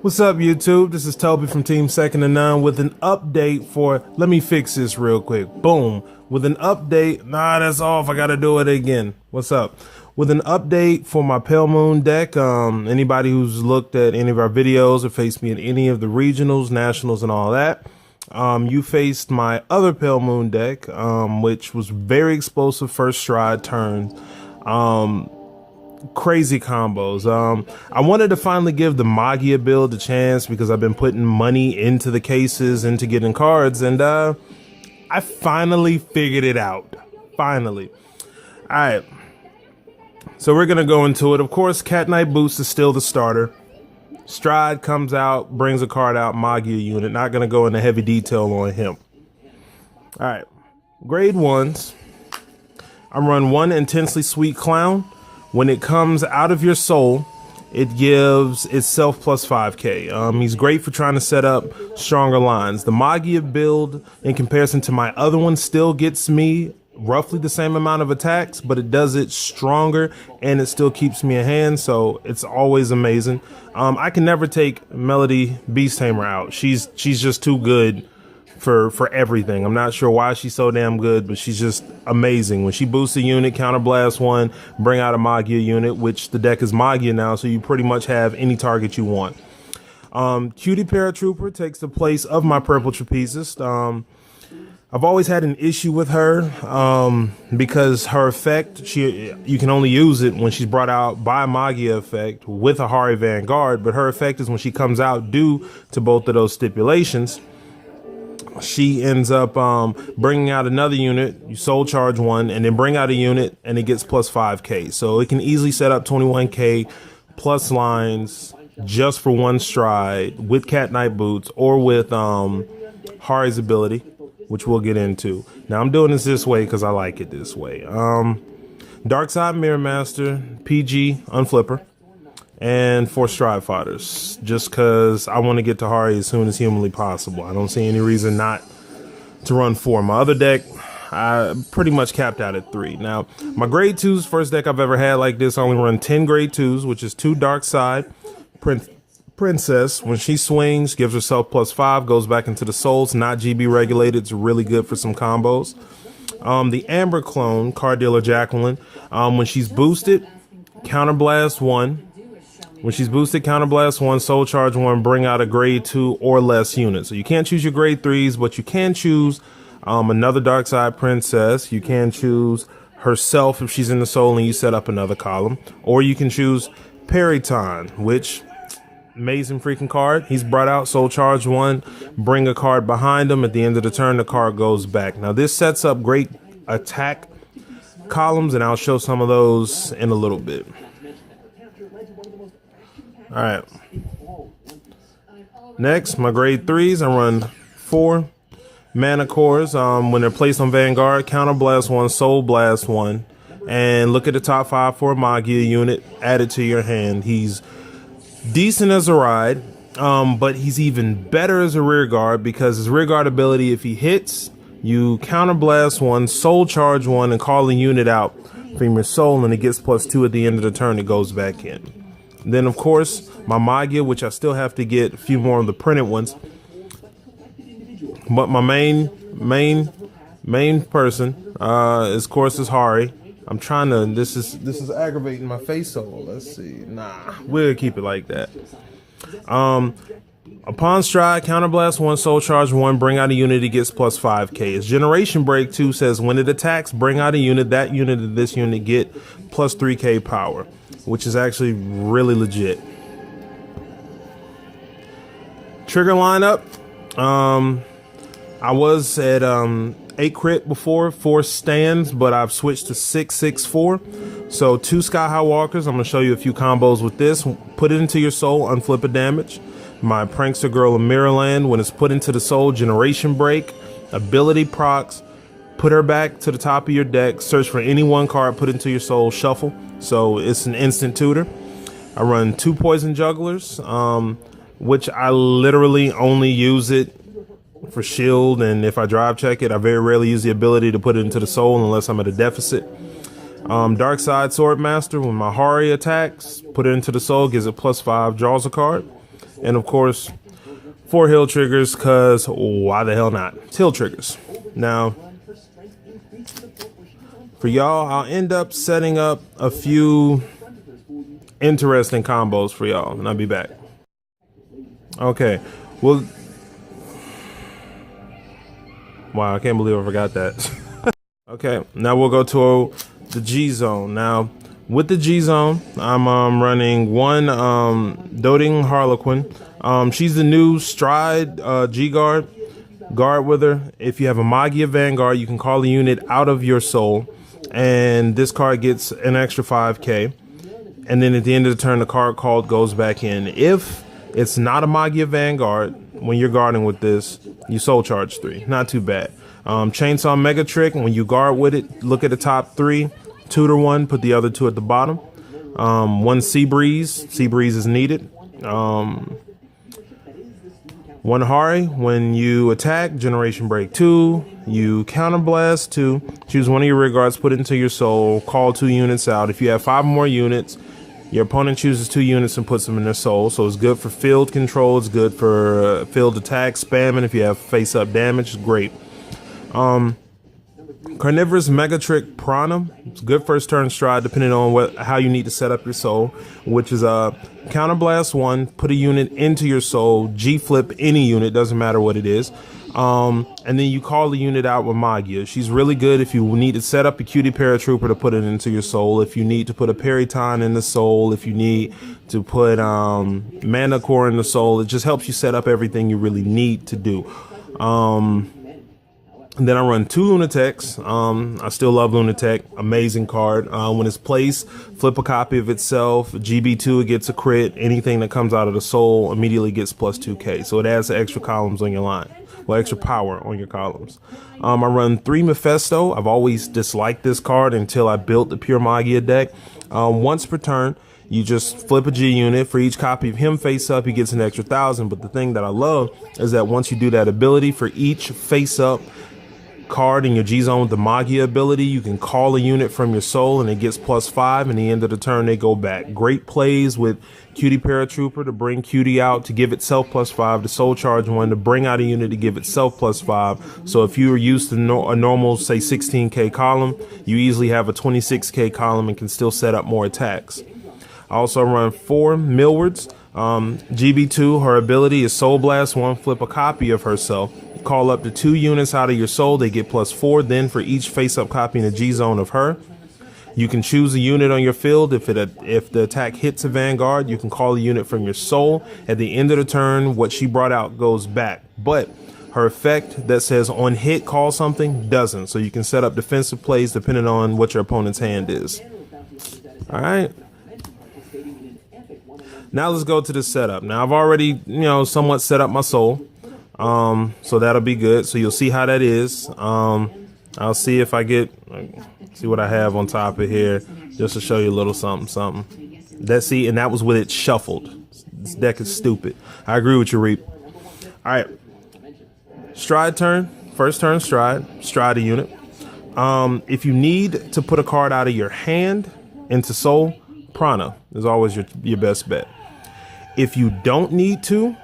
What's up, YouTube? This is Tobie from Team Second to None with an update for, let me fix this real quick. Boom. With an update. Nah, that's off. I gotta do it again. What's up? With an update for my Pale Moon deck. Anybody who's looked at any of our videos or faced me in any of the regionals, nationals, and all that, you faced my other Pale Moon deck, which was very explosive first stride turns. Crazy combos. I wanted to finally give the Magia build a chance because I've been putting money into the cases, into getting cards, and I finally figured it out. Finally. All right. So we're going to go into it. Of course, Cat Knight Boost is still the starter. Stride comes out, brings a card out, Magia unit. Not going to go into heavy detail on him. All right. Grade 1s. I run one Intensely Sweet Clown. When it comes out of your soul, it gives itself plus 5k. He's great for trying to set up stronger lines. The Magia build, in comparison to my other one, still gets me roughly the same amount of attacks, but it does it stronger and it still keeps me in hand, so it's always amazing. I can never take Melody Beast Tamer out. She's just too good for everything. I'm not sure why she's so damn good, but she's just amazing. When she boosts a unit, counterblast one, bring out a Magia unit, which the deck is Magia now, so you pretty much have any target you want. Cutie Paratrooper takes the place of my Purple Trapezist. I've always had an issue with her because her effect, you can only use it when she's brought out by a Magia effect with a Hari Vanguard, but her effect is when she comes out due to both of those stipulations. She ends up bringing out another unit, you soul charge one, and then bring out a unit, and it gets plus 5k. So it can easily set up 21k plus lines just for one stride with Cat Knight Boots or with Hari's ability, which we'll get into. Now I'm doing this way because I like it this way. Dark Side Mirror Master, PG, Unflipper, and 4 Stride Fighters, just because I want to get to Hari as soon as humanly possible. I don't see any reason not to run 4. My other deck, I pretty much capped out at 3. Now, my grade 2s, first deck I've ever had like this, I only run 10 grade 2s, which is 2 Dark Side. Princess, when she swings, gives herself plus 5, goes back into the souls, not GB regulated. It's really good for some combos. The Amber clone, Card Dealer Jacqueline, when she's boosted, Counterblast 1. When she's boosted, Counterblast 1, Soul Charge 1, bring out a grade 2 or less unit. So you can't choose your grade 3s, but you can choose another Dark Side Princess. You can choose herself if she's in the soul and you set up another column. Or you can choose Periton, which, amazing freaking card. He's brought out Soul Charge 1, bring a card behind him. At the end of the turn, the card goes back. Now this sets up great attack columns, and I'll show some of those in a little bit. All right. Next, my grade 3s, I run 4 mana cores. When they're placed on Vanguard, Counterblast 1, Soul Blast 1, and look at the top 5 for a Magia unit, add it to your hand. He's decent as a ride, but he's even better as a rear guard because his rear guard ability, if he hits, you Counterblast 1, Soul Charge 1, and call the unit out from your soul, and it gets plus 2 at the end of the turn. It goes back in. Then, of course, my Magia, which I still have to get a few more of the printed ones. But my main person, of course, is Hari. I'm trying to. This is aggravating my face. So let's see. Nah, we'll keep it like that. Upon stride, Counterblast 1, Soul Charge 1, bring out a unit. It gets plus 5k. Its Generation Break 2 says when it attacks, bring out a unit. That unit and this unit get plus 3k power, which is actually really legit. Trigger lineup. I was at 8 crit before, 4 stands, but I've switched to 664. So 2 Sky High Walkers. I'm going to show you a few combos with this. Put it into your soul, unflip a damage. My Prankster Girl of Mirrorland, when it's put into the soul, Generation Break, ability procs, put her back to the top of your deck, search for any one card, put into your soul, shuffle. So it's an instant tutor. I run 2 Poison Jugglers, which I literally only use it for shield, and if I drive check it, I very rarely use the ability to put it into the soul unless I'm at a deficit. Dark Side Swordmaster, when my Hari attacks, put it into the soul, gives it +5, draws a card. And of course, 4 hill triggers, because why the hell not? It's hill triggers. Now, for y'all, I'll end up setting up a few interesting combos for y'all, and I'll be back. Okay, well, wow, I can't believe I forgot that. Okay, now we'll go to the G zone. Now, with the G zone, I'm running one Doting Harlequin. She's the new Stride G guard. Guard with her. If you have a Magia Vanguard, you can call the unit out of your soul, and this card gets an extra 5k. And then at the end of the turn, the card called goes back in. If it's not a Magia Vanguard, when you're guarding with this, you soul charge 3. Not too bad. Chainsaw Mega Trick, when you guard with it, look at the top 3, tutor 1, put the other 2 at the bottom. 1 Sea Breeze. Sea Breeze is needed. 1 Hari, when you attack, Generation Break 2, you counterblast 2, choose one of your rear guards, put it into your soul, call 2 units out. If you have 5 more units, your opponent chooses 2 units and puts them in their soul. So it's good for field control, it's good for field attack, spamming if you have face-up damage, it's great. Carnivorous Mega Trick Prana. It's good first turn stride depending on how you need to set up your soul, which is counterblast 1, put a unit into your soul, G-flip any unit, doesn't matter what it is. And then you call the unit out with Magia. She's really good if you need to set up a Cutie Paratrooper to put it into your soul, if you need to put a Periton in the soul, if you need to put Mana Core in the soul. It just helps you set up everything you really need to do. And then I run 2 Lunatics. I still love Lunatech. Amazing card. When it's placed, flip a copy of itself. GB2, it gets a crit. Anything that comes out of the soul immediately gets plus 2k. So it adds extra columns on your line. Well, extra power on your columns. I run 3 Mephisto. I've always disliked this card until I built the Pure Magia deck. Once per turn, you just flip a G unit. For each copy of him face up, he gets an extra 1,000. But the thing that I love is that once you do that ability, for each face up card in your G zone with the Magia ability, you can call a unit from your soul and it gets plus 5, and the end of the turn they go back. Great plays with Cutie Paratrooper to bring Cutie out to give itself plus 5, to soul charge 1 to bring out a unit to give itself plus 5. So if you were used to a normal say 16k column, you easily have a 26k column and can still set up more attacks. I also run 4 Millwards. GB2, her ability is Soul Blast 1, flip a copy of herself. Call up to 2 units out of your soul, they get plus 4. Then for each face-up copy in the G zone of her, you can choose a unit on your field. If the attack hits a Vanguard, you can call a unit from your soul. At the end of the turn, what she brought out goes back. But her effect that says on hit, call something, doesn't. So you can set up defensive plays depending on what your opponent's hand is. All right. Now let's go to the setup. Now I've already, somewhat set up my soul. So that'll be good. So you'll see how that is. I'll see if I see what I have on top of here, just to show you a little something. And that was with it shuffled. This deck is stupid. I agree with you, Reap. All right. Stride turn. First turn stride a unit. If you need to put a card out of your hand into soul, Prana is always your best bet. If you don't need to,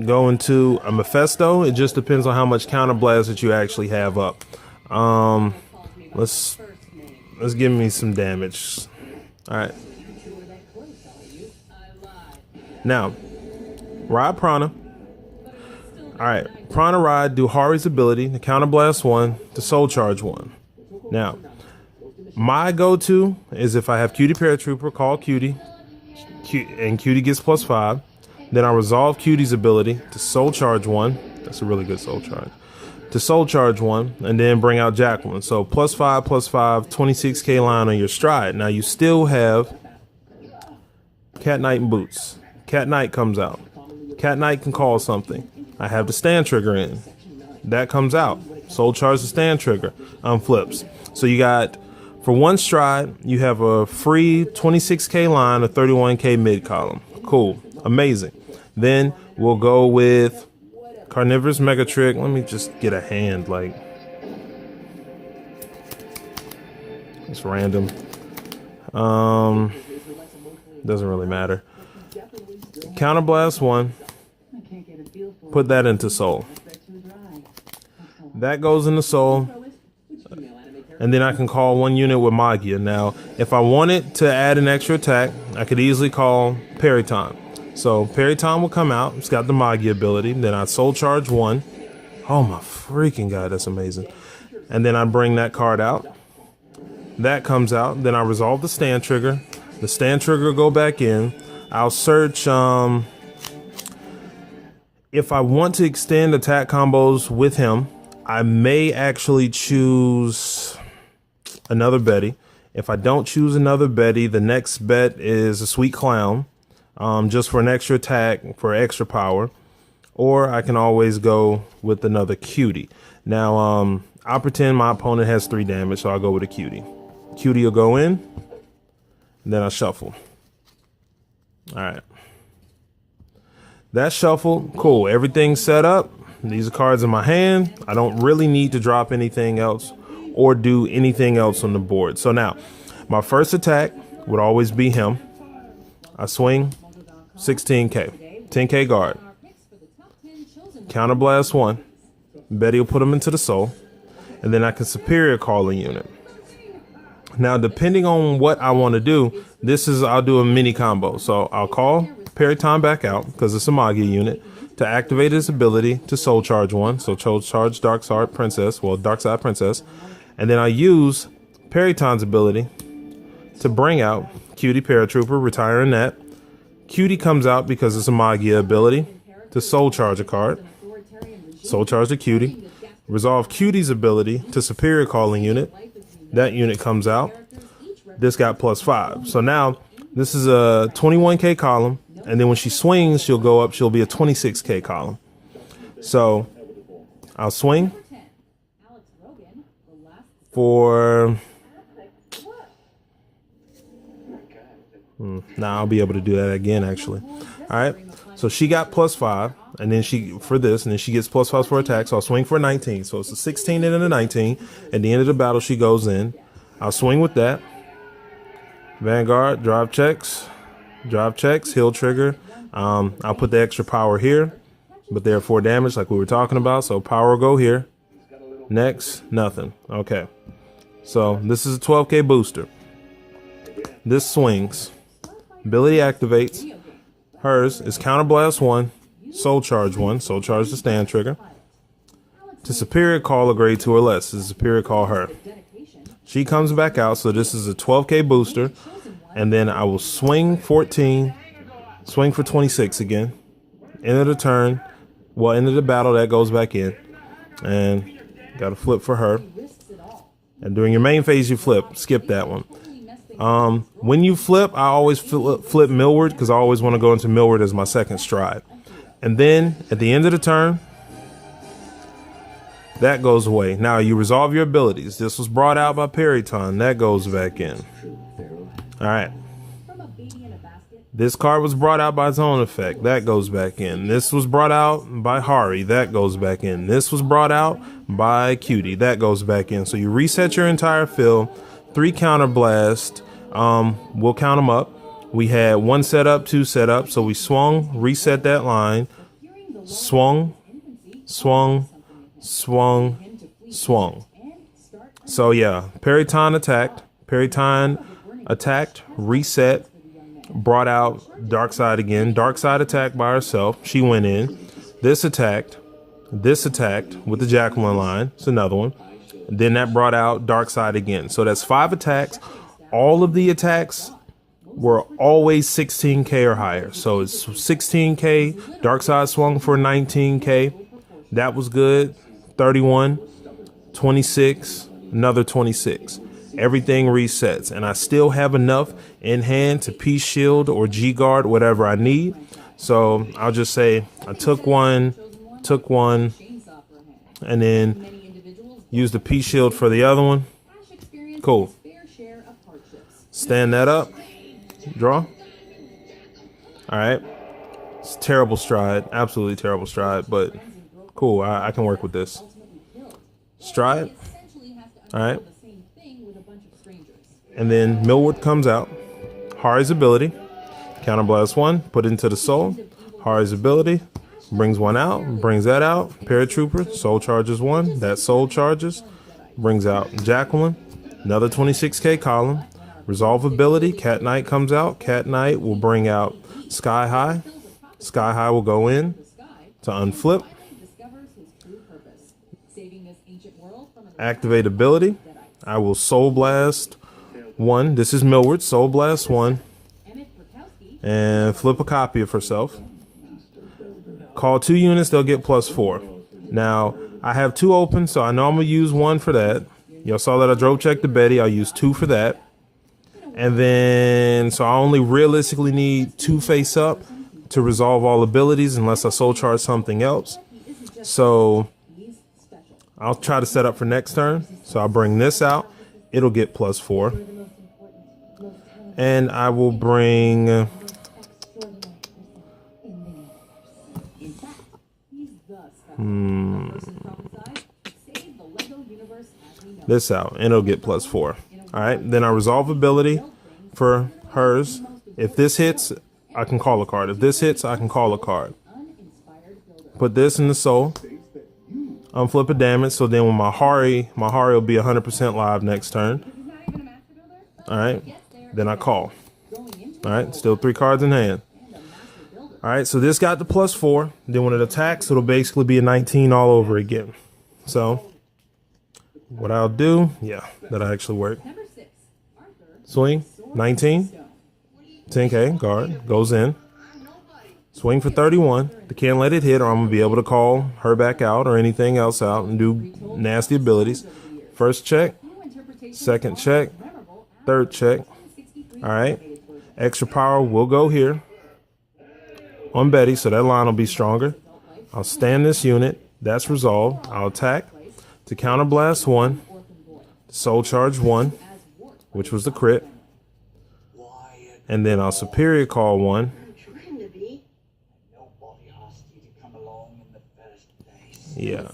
go into a Mephisto. It just depends on how much counterblast that you actually have up. Let's give me some damage. All right. Now, ride Prana. All right, Prana ride. Do Hari's ability to counterblast 1, to soul charge 1. Now, my go-to is if I have Cutie Paratrooper, call Cutie, and Cutie gets plus 5. Then I resolve Cutie's ability to soul charge 1. That's a really good soul charge. To soul charge 1, and then bring out Jacqueline. So plus 5, 26k line on your stride. Now you still have Cat Knight and Boots. Cat Knight comes out. Cat Knight can call something. I have the stand trigger in. That comes out. Soul charge the stand trigger. Flips. So you got, for 1 stride, you have a free 26k line, a 31k mid column. Cool. Amazing. Then we'll go with Carnivorous Mega Trick. Let me just get a hand, it's random. Doesn't really matter. Counterblast 1, put that into soul. That goes into soul. And then I can call one unit with Magia. Now, if I wanted to add an extra attack, I could easily call Parry Time. So Parry Time will come out. It's got the Magia ability. Then I soul charge one. Oh my freaking God, that's amazing. And then I bring that card out. That comes out. Then I resolve the stand trigger. The stand trigger will go back in. I'll search. If I want to extend attack combos with him, I may actually choose another Betty. If I don't choose another Betty, the next bet is a Sweet Clown, just for an extra attack, for extra power. Or I can always go with another Cutie. Now, I'll pretend my opponent has 3 damage, so I'll go with a Cutie. Cutie will go in, and then I'll shuffle. All right. That shuffle, cool. Everything's set up. These are cards in my hand. I don't really need to drop anything else or do anything else on the board. So now, my first attack would always be him. I swing 16K, 10K guard. Counterblast 1. Betty will put him into the soul. And then I can superior call a unit. Now, depending on what I want to do, I'll do a mini combo. So I'll call Parry Time back out because it's a Magia unit to activate his ability to soul charge 1. So soul charge Dark Side Princess. And then I use Parry Time's ability to bring out Cutie Paratrooper, retiring that. Cutie comes out because it's a Magia ability to soul charge a card. Soul charge the Cutie. Resolve Cutie's ability to superior calling unit. That unit comes out. This got +5. So now this is a 21K column. And then when she swings, she'll go up. She'll be a 26K column. So I'll swing for. Now I'll be able to do that again, actually. All right. So she got +5, and then for this, and then she gets +5 for attack. So I'll swing for a 19. So it's a 16 and a 19. At the end of the battle, she goes in. I'll swing with that. Vanguard, drive checks, heal trigger. I'll put the extra power here, but they're 4 damage like we were talking about. So power will go here. Next, nothing. Okay. So this is a 12K booster. This swings. Ability activates. Hers is Counterblast 1, Soul Charge 1, Soul Charge the stand trigger. To superior call a grade 2 or less. This is superior call her. She comes back out, so this is a 12K booster. And then I will swing 14, swing for 26 again. End of the turn. Well, end of the battle, that goes back in. And got to flip for her. And during your main phase, you flip. Skip that one. When you flip, I always flip Millward because I always want to go into Millward as my second stride. And then at the end of the turn, that goes away. Now you resolve your abilities. This was brought out by Parry Time. That goes back in. All right. This card was brought out by Zone Effect. That goes back in. This was brought out by Hari. That goes back in. This was brought out by Cutie. That goes back in. So you reset your entire field. 3 counterblast. We'll count them up. We had 1 setup, 2 setup. So we swung, reset that line. Swung, swung, swung, swung. So yeah, Parry Time attacked. Parry Time attacked, reset, brought out Dark Side again. Dark Side attacked by herself. She went in. This attacked with the Jacqueline line. It's another one. And then that brought out Dark Side again. So that's 5 attacks. All of the attacks were always 16K or higher. So it's 16K. Dark Side swung for 19K. That was good. 31, 26, another 26. Everything resets, and I still have enough in hand to Peace Shield or G Guard, whatever I need. So I'll just say I took one, and then use the Peace Shield for the other one. Cool. Stand that up. Draw. All right. It's a terrible stride, absolutely terrible stride, but cool. I can work with this. Stride. All right. And then Millward comes out. Hari's ability. Counterblast 1. Put into the soul. Hari's ability. Brings one out, brings that out. Paratrooper, soul charges one. That soul charges. Brings out Jacqueline. Another 26k column. Resolve ability, Cat Knight comes out. Cat Knight will bring out Sky High. Sky High will go in to unflip. Activate ability. I will Soul Blast one. This is Millward. Soul Blast one. And flip a copy of herself. Call 2 units, they'll get +4. Now, I have 2 open, so I know I'm going to use 1 for that. Y'all saw that I drove check to Betty. I'll use 2 for that. And then, so I only realistically need 2 face up to resolve all abilities unless I soul charge something else. So I'll try to set up for next turn. So I'll bring this out. It'll get +4. And I will bring this out, and it'll get +4. All right, then I resolve ability for hers. If this hits, I can call a card. If this hits, I can call a card. Put this in the soul. Unflip a damage, so then when my Hari will be 100% live next turn. All right, then I call. All right, still 3 cards in hand. All right, so this got the +4. Then when it attacks, it'll basically be a 19 all over again. So what I'll do, yeah, that'll actually work. Swing, 19, 10k, guard, goes in. Swing for 31. They can't let it hit or I'm going to be able to call her back out or anything else out and do nasty abilities. First check, second check, third check. All right, extra power will go here on Betty, so that line will be stronger. I'll stand this unit. That's resolved. I'll attack to counterblast 1, soul charge 1, which was the crit, and then I'll superior call 1. Yeah.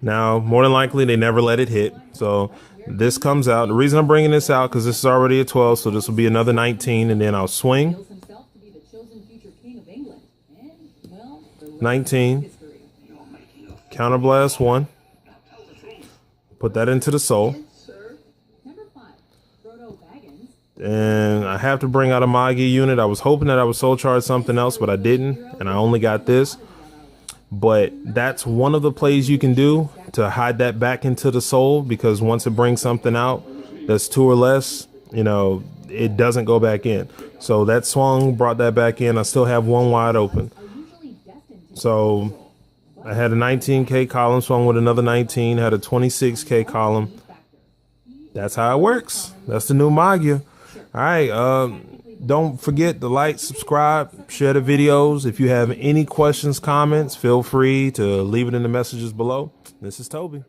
Now, more than likely, they never let it hit. So this comes out. The reason I'm bringing this out because this is already a 12, so this will be another 19, and then I'll swing. 19. Counterblast 1. Put that into the soul. And I have to bring out a Magia unit. I was hoping that I would soul charge something else, but I didn't. And I only got this. But that's one of the plays you can do to hide that back into the soul, because once it brings something out that's 2 or less, you know, it doesn't go back in. So that swung, brought that back in. I still have 1 wide open. So I had a 19k column, swung with another 19, had a 26k column. That's how it works. That's the new Magia. All right. Don't forget to like, subscribe, share the videos. If you have any questions, comments, feel free to leave it in the messages below. This is Tobie.